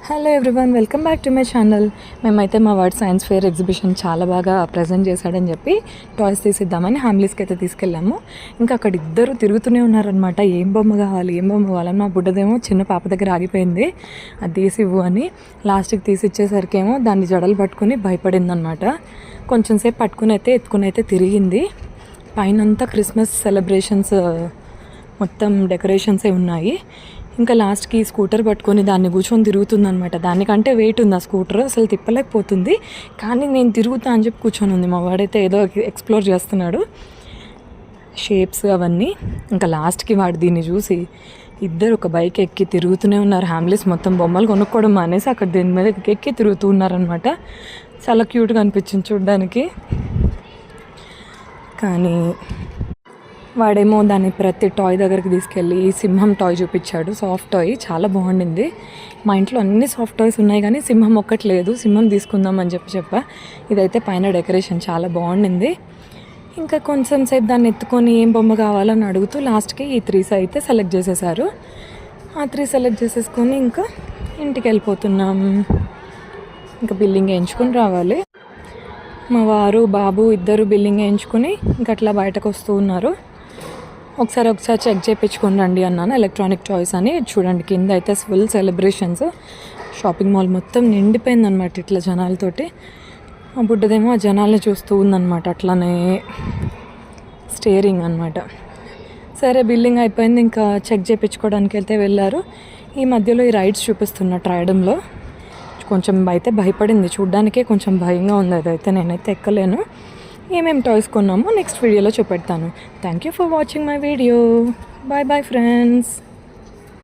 Hello everyone, welcome back to my channel. మేమైతే మా word science fair exhibition చాలా బాగా ప్రజెంట్ చేశాడని చెప్పి టాయ్స్ తీసిద్దామని హ్యామ్లీస్కి అయితే తీసుకెళ్ళాము. ఇంకా అక్కడ ఇద్దరు తిరుగుతూనే ఉన్నారనమాట. ఏం బొమ్మ కావాలని. మా బుడ్డదేమో చిన్న పాప దగ్గర ఆగిపోయింది, అది తీసివ్వు అని. లాస్ట్కి తీసిచ్చేసరికేమో దాన్ని జడలు పట్టుకుని భయపడిందనమాట. కొంచెం సేపు పట్టుకుని అయితే తిరిగింది. పైనంతా క్రిస్మస్ సెలబ్రేషన్స్ మొత్తం డెకరేషన్సే ఉన్నాయి. ఇంకా లాస్ట్కి స్కూటర్ పట్టుకొని దాన్ని కూర్చొని తిరుగుతుందనమాట. దానికంటే వెయిట్ ఉంది ఆ స్కూటర్, అసలు తిప్పలేకపోతుంది. కానీ నేను తిరుగుతా అని చెప్పి కూర్చొని ఉంది. మా వాడైతే ఏదో ఎక్స్ప్లోర్ చేస్తున్నాడు, షేప్స్ అవన్నీ. ఇంకా లాస్ట్కి వాడు దీన్ని చూసి ఇద్దరు ఒక బైక్ ఎక్కి తిరుగుతూనే ఉన్నారు. హ్యామ్లీస్ మొత్తం బొమ్మలు కొనుక్కోవడం అనేసి అక్కడ దీని మీద ఎక్కి తిరుగుతూ ఉన్నారనమాట. చాలా క్యూట్గా అనిపించింది చూడ్డానికి. కానీ వాడేమో దాన్ని ప్రతి టాయ్ దగ్గరికి తీసుకెళ్ళి సింహం టాయ్ చూపించాడు. సాఫ్ట్ టాయ్ చాలా బాగుండింది. మా ఇంట్లో అన్ని సాఫ్ట్ టాయ్స్ ఉన్నాయి కానీ సింహం ఒక్కటి లేదు. సింహం తీసుకుందాం అని చెప్పా. ఇదైతే పైన డెకరేషన్ చాలా బాగుండింది. ఇంకా కొంచెం సేపు దాన్ని ఎత్తుకొని ఏం బొమ్మ కావాలని అడుగుతూ లాస్ట్కి ఈ 3 అయితే సెలెక్ట్ చేసేసారు. ఆ 3 సెలెక్ట్ చేసేసుకొని ఇంకా ఇంటికి వెళ్ళిపోతున్నాం. ఇంకా బిల్లింగ్ వేయించుకొని రావాలి. మా వారు బాబు ఇద్దరు బిల్లింగ్ వేయించుకొని ఇంకా అట్లా బయటకు వస్తూ ఉన్నారు. ఒకసారి చెక్ చేయించుకొని రండి అన్నాను. ఎలక్ట్రానిక్ టాయ్స్ అని చూడండి, కింద అయితే ఫుల్ సెలబ్రేషన్స్. షాపింగ్ మాల్ మొత్తం నిండిపోయిందనమాట ఇట్లా జనాలతోటి. ఆ బుడ్డదేమో ఆ జనాల్ని చూస్తూ ఉందన్నమాట, అట్లానే స్టేరింగ్ అనమాట. సరే బిల్లింగ్ అయిపోయింది, ఇంకా చెక్ చేయించుకోవడానికి అయితే వెళ్ళారు. ఈ మధ్యలో ఈ రైడ్స్ చూపిస్తున్నా ట్రైడంలో. కొంచెం అయితే భయపడింది, చూడ్డానికే కొంచెం భయంగా ఉంది. అదైతే నేనైతే ఎక్కలేను. ఏమేమి టాయ్స్ కొన్నామో నెక్స్ట్ వీడియోలో చూపెడతాను. Thank you for watching my video. Bye friends.